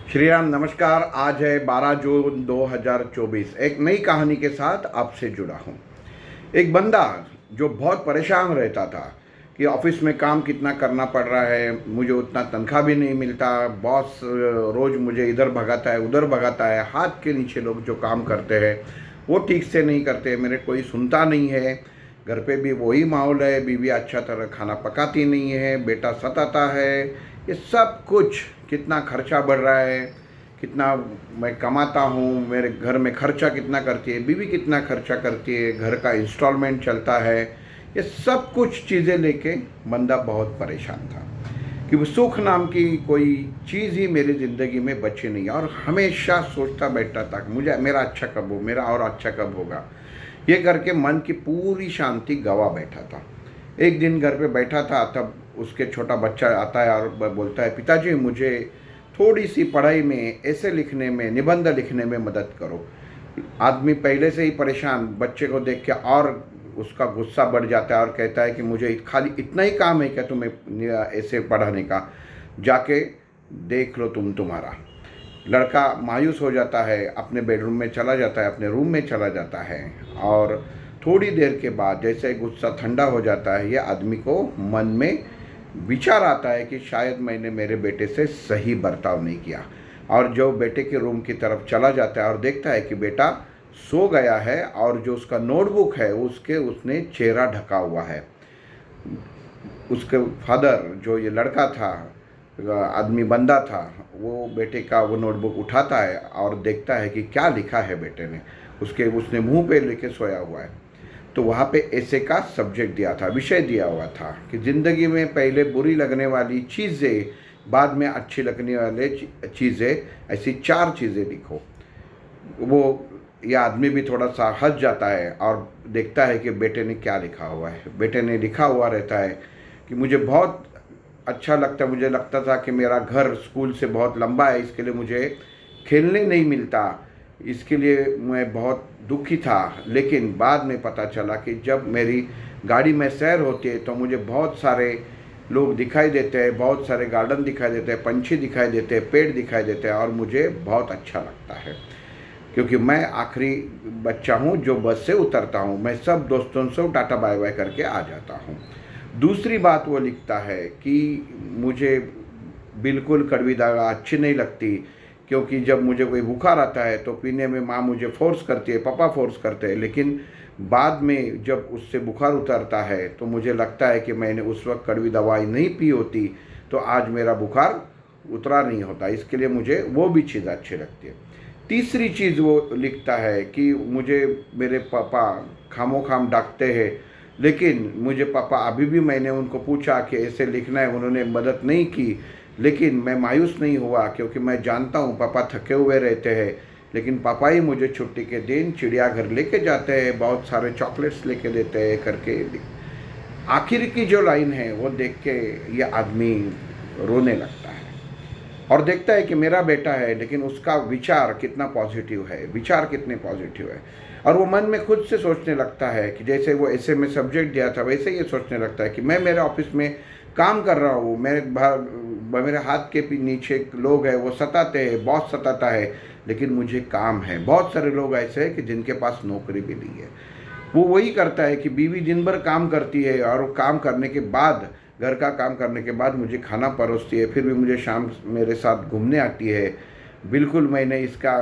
श्री राम नमस्कार। आज है 12 जून 2024। एक नई कहानी के साथ आपसे जुड़ा हूँ। एक बंदा जो बहुत परेशान रहता था कि ऑफिस में काम कितना करना पड़ रहा है, मुझे उतना तनख्वाह भी नहीं मिलता, बॉस रोज़ मुझे इधर भगाता है उधर भगाता है, हाथ के नीचे लोग जो काम करते हैं वो ठीक से नहीं करते, मेरे कोई सुनता नहीं है, घर पे भी वही माहौल है, बीवी अच्छा तरह खाना पकाती नहीं है, बेटा सताता है, ये सब कुछ, कितना खर्चा बढ़ रहा है, कितना मैं कमाता हूँ, मेरे घर में खर्चा कितना करती है, बीवी कितना खर्चा करती है, घर का इंस्टॉलमेंट चलता है, ये सब कुछ चीज़ें लेके बंदा बहुत परेशान था कि वो सुख नाम की कोई चीज़ ही मेरी ज़िंदगी में बची नहीं। और हमेशा सोचता बैठता था मुझे मेरा अच्छा कब हो, मेरा और अच्छा कब होगा, ये करके मन की पूरी शांति गवा बैठा था। एक दिन घर पे बैठा था, तब उसके छोटा बच्चा आता है और बोलता है, पिताजी मुझे थोड़ी सी पढ़ाई में, ऐसे लिखने में, निबंध लिखने में मदद करो। आदमी पहले से ही परेशान, बच्चे को देख के और उसका गुस्सा बढ़ जाता है और कहता है कि मुझे खाली इतना ही काम है क्या तुम्हें ऐसे पढ़ाने का, जाके देख लो तुम्हारा। लड़का मायूस हो जाता है, अपने बेडरूम में चला जाता है, अपने रूम में चला जाता है और थोड़ी देर के बाद जैसे गुस्सा ठंडा हो जाता है, ये आदमी को मन में विचार आता है कि शायद मैंने मेरे बेटे से सही बर्ताव नहीं किया। और जो बेटे के रूम की तरफ चला जाता है और देखता है कि बेटा सो गया है और जो उसका नोटबुक है उसने चेहरा ढका हुआ है। उसके फादर, जो ये लड़का था, आदमी बंदा था, वो बेटे का वो नोटबुक उठाता है और देखता है कि क्या लिखा है बेटे ने। उसने मुंह पे लेके सोया हुआ है। तो वहाँ पे ऐसे का सब्जेक्ट दिया था, विषय दिया हुआ था कि ज़िंदगी में पहले बुरी लगने वाली चीज़ें, बाद में अच्छी लगने वाले चीज़ें, ऐसी 4 चीज़ें लिखो। वो ये आदमी भी थोड़ा सा हंस जाता है और देखता है कि बेटे ने क्या लिखा हुआ है। बेटे ने लिखा हुआ रहता है कि मुझे बहुत अच्छा लगता, मुझे लगता था कि मेरा घर स्कूल से बहुत लंबा है, इसके लिए मुझे खेलने नहीं मिलता, इसके लिए मैं बहुत दुखी था। लेकिन बाद में पता चला कि जब मेरी गाड़ी में सैर होती है तो मुझे बहुत सारे लोग दिखाई देते हैं, बहुत सारे गार्डन दिखाई देते हैं, पंछी दिखाई देते हैं, पेड़ दिखाई देते हैं और मुझे बहुत अच्छा लगता है, क्योंकि मैं आखिरी बच्चा हूँ जो बस से उतरता हूँ, मैं सब दोस्तों से टाटा बाय बाय करके आ जाता हूँ। दूसरी बात वो लिखता है कि मुझे बिल्कुल कड़वी दवा अच्छी नहीं लगती, क्योंकि जब मुझे कोई बुखार आता है तो पीने में माँ मुझे फोर्स करती है, पापा फोर्स करते हैं, लेकिन बाद में जब उससे बुखार उतरता है तो मुझे लगता है कि मैंने उस वक्त कड़वी दवाई नहीं पी होती तो आज मेरा बुखार उतरा नहीं होता, इसके लिए मुझे वो भी चीज़ अच्छी लगती है। तीसरी चीज़ वो लिखता है कि मुझे मेरे पापा खामोखाम डांटते हैं, लेकिन मुझे पापा अभी भी, मैंने उनको पूछा कि ऐसे लिखना है, उन्होंने मदद नहीं की, लेकिन मैं मायूस नहीं हुआ क्योंकि मैं जानता हूँ पापा थके हुए रहते हैं, लेकिन पापा ही मुझे छुट्टी के दिन चिड़ियाघर लेके जाते हैं, बहुत सारे चॉकलेट्स लेके देते हैं करके। आखिर की जो लाइन है वो देख के ये आदमी रोने लगता है और देखता है कि मेरा बेटा है, लेकिन उसका विचार कितना पॉजिटिव है, विचार कितने पॉजिटिव है। और वो मन में खुद से सोचने लगता है कि जैसे वो ऐसे में सब्जेक्ट दिया था, वैसे ये सोचने लगता है कि मैं मेरे ऑफिस में काम कर रहा हूँ, मेरे हाथ के नीचे लोग हैं, वो सताते हैं, बॉस सताता है, लेकिन मुझे काम है। बहुत सारे लोग ऐसे हैं कि जिनके पास नौकरी भी नहीं है। वो वही करता है कि बीवी दिन भर काम करती है और काम करने के बाद, घर का काम करने के बाद मुझे खाना परोसती है, फिर भी मुझे शाम मेरे साथ घूमने आती है। बिल्कुल मैंने इसका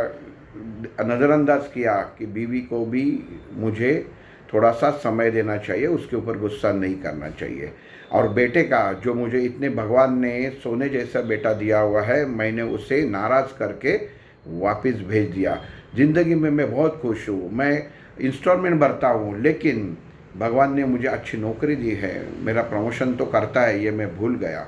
नज़रअंदाज किया कि बीवी को भी मुझे थोड़ा सा समय देना चाहिए, उसके ऊपर गुस्सा नहीं करना चाहिए। और बेटे का, जो मुझे इतने भगवान ने सोने जैसा बेटा दिया हुआ है, मैंने उसे नाराज़ करके वापस भेज दिया। ज़िंदगी में मैं बहुत खुश हूँ, मैं इंस्टॉलमेंट भरता हूँ, लेकिन भगवान ने मुझे अच्छी नौकरी दी है, मेरा प्रमोशन तो करता है, ये मैं भूल गया।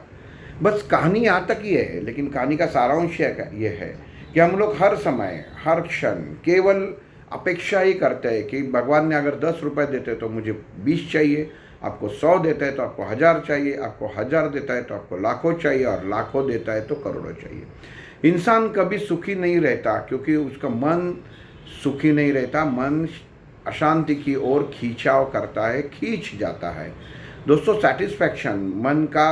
बस कहानी यहाँ तक ही है, लेकिन कहानी का सारांश ये है कि हम लोग हर समय, हर क्षण केवल अपेक्षा ही करते हैं कि भगवान ने अगर 10 रुपये देते तो मुझे 20 चाहिए, आपको 100 देता है तो आपको 1000 चाहिए, आपको 1000 देता है तो आपको लाखों चाहिए, और लाखों देता है तो करोड़ों चाहिए। इंसान कभी सुखी नहीं रहता क्योंकि उसका मन सुखी नहीं रहता, मन अशांति की ओर खींचाव करता है, खींच जाता है। दोस्तों, सेटिस्फैक्शन, मन का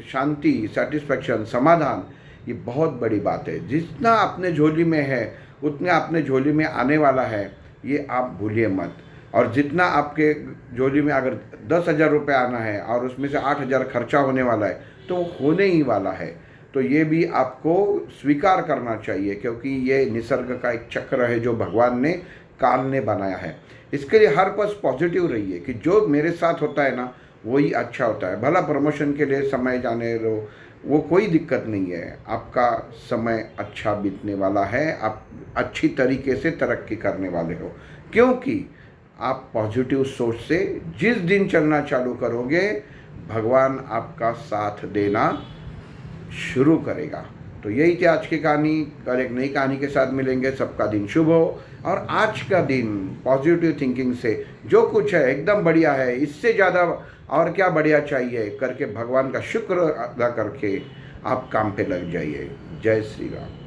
शांति, सेटिस्फैक्शन, समाधान, ये बहुत बड़ी बात है। जितना अपने झोली में है उतना अपने झोली में आने वाला है, ये आप भूलिए मत। और जितना आपके झोली में अगर 10,000 रुपये आना है और उसमें से 8,000 खर्चा होने वाला है तो वो होने ही वाला है। तो ये भी आपको स्वीकार करना चाहिए, क्योंकि ये निसर्ग का एक चक्र है जो भगवान ने, काल ने बनाया है। इसके लिए हर पल पॉजिटिव रहिए कि जो मेरे साथ होता है ना वही अच्छा होता है। भला प्रमोशन के लिए समय जाने दो, वो कोई दिक्कत नहीं है। आपका समय अच्छा बीतने वाला है, आप अच्छी तरीके से तरक्की करने वाले हो, क्योंकि आप पॉजिटिव सोच से जिस दिन चलना चालू करोगे भगवान आपका साथ देना शुरू करेगा। तो यही थी आज की कहानी। कल एक नई कहानी के साथ मिलेंगे। सबका दिन शुभ हो और आज का दिन पॉजिटिव थिंकिंग से जो कुछ है एकदम बढ़िया है, इससे ज़्यादा और क्या बढ़िया चाहिए करके भगवान का शुक्र अदा करके आप काम पे लग जाइए। जय श्री राम।